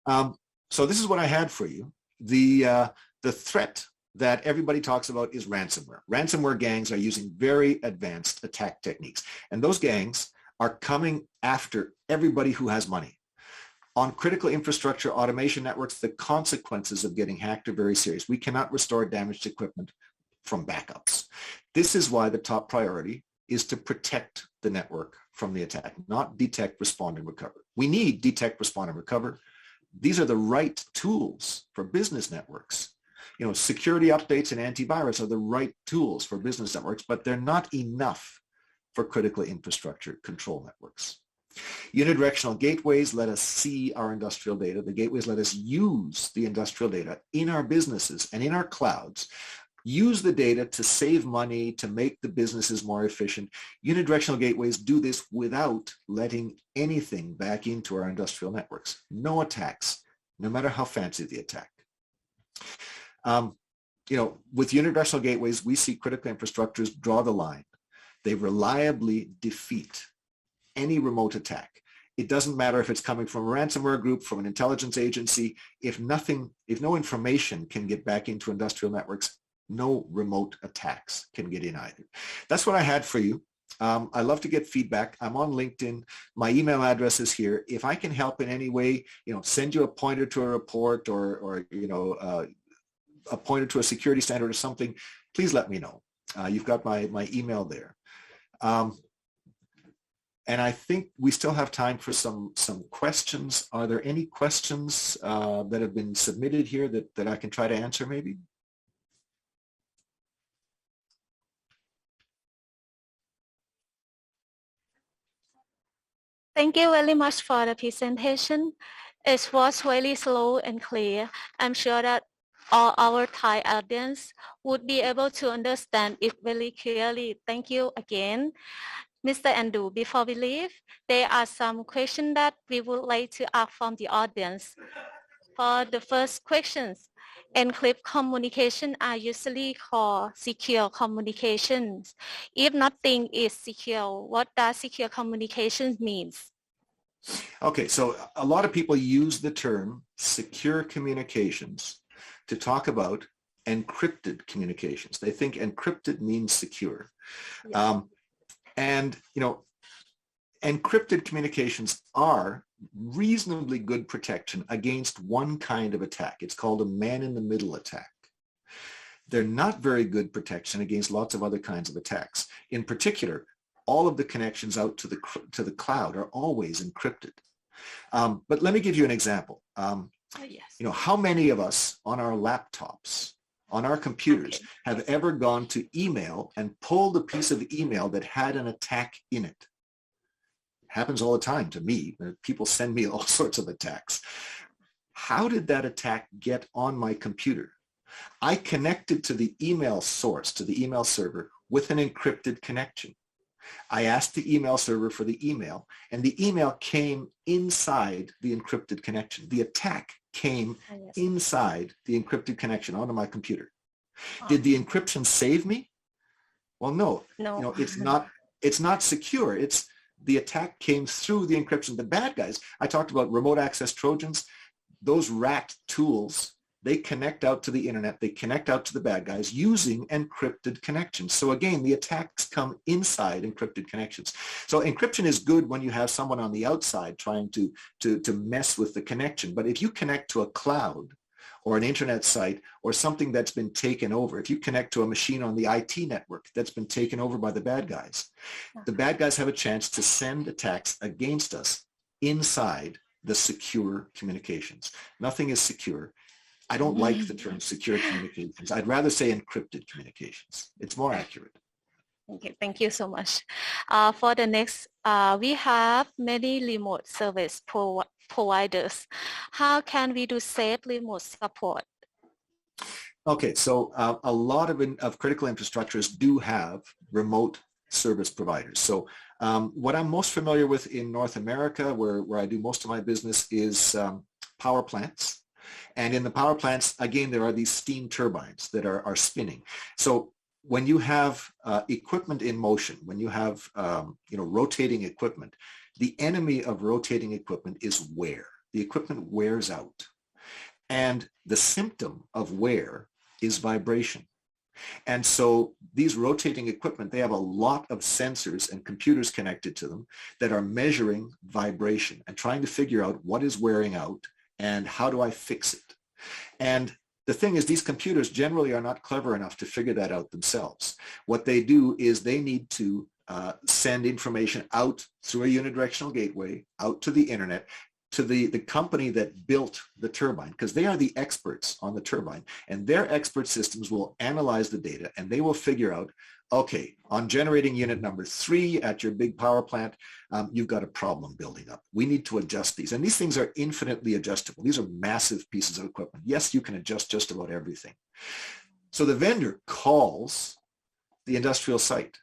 So this is what I had for you. The threat that everybody talks about is ransomware. Ransomware gangs are using very advanced attack techniques, and those gangs are coming after everybody who has money. On critical infrastructure automation networks, the consequences of getting hacked are very serious. We cannot restore damaged equipment from backups. This is why the top priority is to protect the network from the attack, not detect, respond, and recover. We need detect, respond, and recover. These are the right tools for business networks. Security updates and antivirus are the right tools for business networks, but they're not enough for critical infrastructure control networks. Unidirectional gateways let us see our industrial data. The gateways let us use the industrial data in our businesses and in our clouds, use the data to save money, to make the businesses more efficient. Unidirectional gateways do this without letting anything back into our industrial networks. No attacks, no matter how fancy the attack. With unidirectional gateways, we see critical infrastructures draw the line. They reliably defeat any remote attack. It doesn't matter if it's coming from a ransomware group, from an intelligence agency. If no information can get back into industrial networks, no remote attacks can get in either. That's what I had for you. I love to get feedback. I'm on LinkedIn. My email address is here. If I can help in any way, send you a pointer to a report or pointer to a security standard or something, please let me know. You've got my email there. And I think we still have time for some questions. Are there any questions that have been submitted here that I can try to answer maybe? Thank you very much for the presentation. It was really slow and clear. I'm sure that all our Thai audience would be able to understand it very clearly. Thank you again. Mr. Andu, before we leave, there are some questions that we would like to ask from the audience. For the first questions, encrypted communication are usually called secure communications. If nothing is secure, what does secure communications means? Okay, so a lot of people use the term secure communications to talk about encrypted communications. They think encrypted means secure. Yes. And, you know, encrypted communications are reasonably good protection against one kind of attack. It's called a man-in-the-middle attack. They're not very good protection against lots of other kinds of attacks. In particular, all of the connections out to the cloud are always encrypted. But let me give you an example. Yes. You know, how many of us on our laptops, on our computers, have ever gone to email and pulled a piece of email that had an attack in it? It happens all the time to me. People send me all sorts of attacks. How did that attack get on my computer? I connected to the email source, to the email server, with an encrypted connection. I asked the email server for the email, and the email came inside the encrypted connection. The attack came inside the encrypted connection onto my computer. Did the encryption save me? Well, no. No. You know, it's not secure. It's the attack came through the encryption. The bad guys, I talked about remote access Trojans, those rat tools, they connect out to the internet, they connect out to the bad guys using encrypted connections. So again, the attacks come inside encrypted connections. So encryption is good when you have someone on the outside trying to mess with the connection. But if you connect to a cloud or an internet site or something that's been taken over, if you connect to a machine on the IT network that's been taken over by the bad guys have a chance to send attacks against us inside the secure communications. Nothing is secure. I don't like the term secure communications. I'd rather say encrypted communications. It's more accurate. Okay, thank you so much. For the next, we have many remote service providers. How can we do safe remote support? Okay, so a lot of critical infrastructures do have remote service providers. So what I'm most familiar with in North America, where I do most of my business, is power plants. And in the power plants, again, there are these steam turbines that are spinning. So when you have equipment in motion, when you have rotating equipment, the enemy of rotating equipment is wear. The equipment wears out. And the symptom of wear is vibration. And so these rotating equipment, they have a lot of sensors and computers connected to them that are measuring vibration and trying to figure out what is wearing out and how do I fix it? And the thing is, these computers generally are not clever enough to figure that out themselves. What they do is they need to send information out through a unidirectional gateway, out to the internet, to the company that built the turbine, because they are the experts on the turbine, and their expert systems will analyze the data and they will figure out, okay, on generating unit number 3 at your big power plant, you've got a problem building up. We need to adjust these. And these things are infinitely adjustable. These are massive pieces of equipment. Yes, you can adjust just about everything. So the vendor calls the industrial site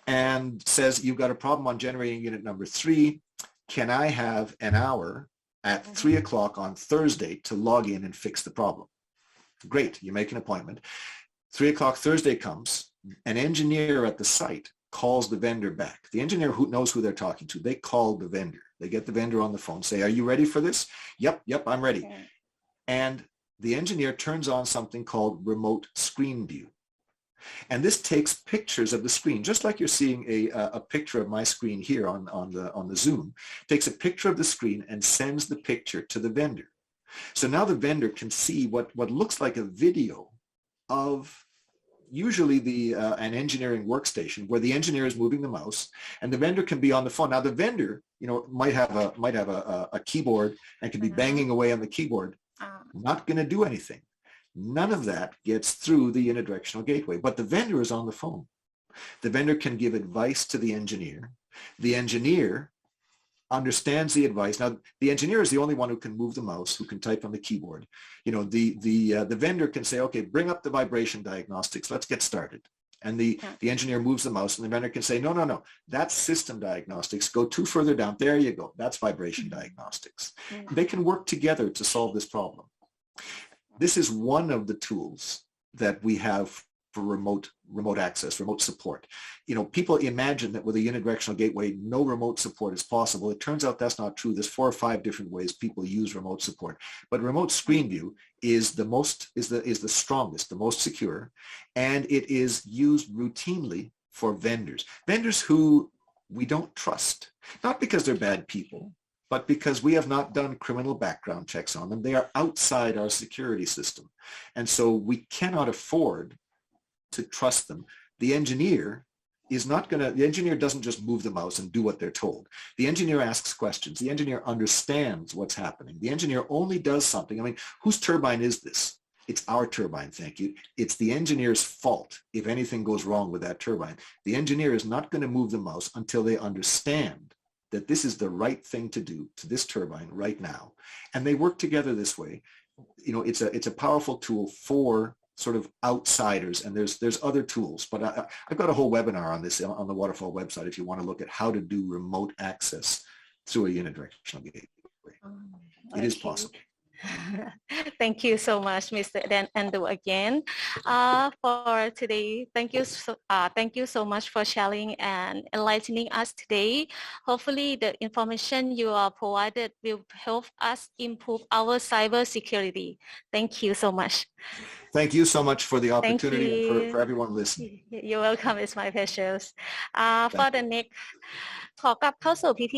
and says, you've got a problem on generating unit number 3. Can I have an hour at 3 o'clock on Thursday to log in and fix the problem? Great, you make an appointment. 3 o'clock Thursday comes. An engineer at the site calls the vendor back. The engineer who knows who they're talking to, they call the vendor. They get the vendor on the phone, say, are you ready for this? Yep, I'm ready. Okay. And the engineer turns on something called remote screen view. And this takes pictures of the screen, just like you're seeing a picture of my screen here on the Zoom, takes a picture of the screen and sends the picture to the vendor. So now the vendor can see what looks like a video of usually an engineering workstation where the engineer is moving the mouse and the vendor can be on the phone. Now the vendor, might have a keyboard and can be banging away on the keyboard, not going to do anything. None of that gets through the unidirectional gateway, but the vendor is on the phone. The vendor can give advice to the engineer. The engineer understands the advice. Now, the engineer is the only one who can move the mouse, who can type on the keyboard. The vendor can say, okay, bring up the vibration diagnostics. Let's get started. And the engineer moves the mouse and the vendor can say, no, that's system diagnostics. Go 2 further down. There you go. That's vibration diagnostics. They can work together to solve this problem. This is one of the tools that we have for remote access, remote support. People imagine that with a unidirectional gateway, no remote support is possible. It turns out that's not true. There's 4 or 5 different ways people use remote support. But remote screen view is the strongest, the most secure, and it is used routinely for vendors. Vendors who we don't trust, not because they're bad people, but because we have not done criminal background checks on them. They are outside our security system. And so we cannot afford to trust them. The engineer doesn't just move the mouse and do what they're told. The engineer asks questions. The engineer understands what's happening. The engineer only does something. Whose turbine is this? It's our turbine, thank you. It's the engineer's fault if anything goes wrong with that turbine. The engineer is not going to move the mouse until they understand that this is the right thing to do to this turbine right now. And they work together this way. It's a powerful tool for sort of outsiders, and there's other tools, but I've got a whole webinar on this on the Waterfall website if you want to look at how to do remote access through a unidirectional gateway. It is possible. Thank you so much, Mr. Andrew, again for today. Thank you so much for sharing and enlightening us today. Hopefully, the information you are provided will help us improve our cyber security. Thank you so much. Thank you so much for the opportunity and for everyone listening. You're welcome. It's my pleasure. For the next ขอกลับเข้าสู่พิธี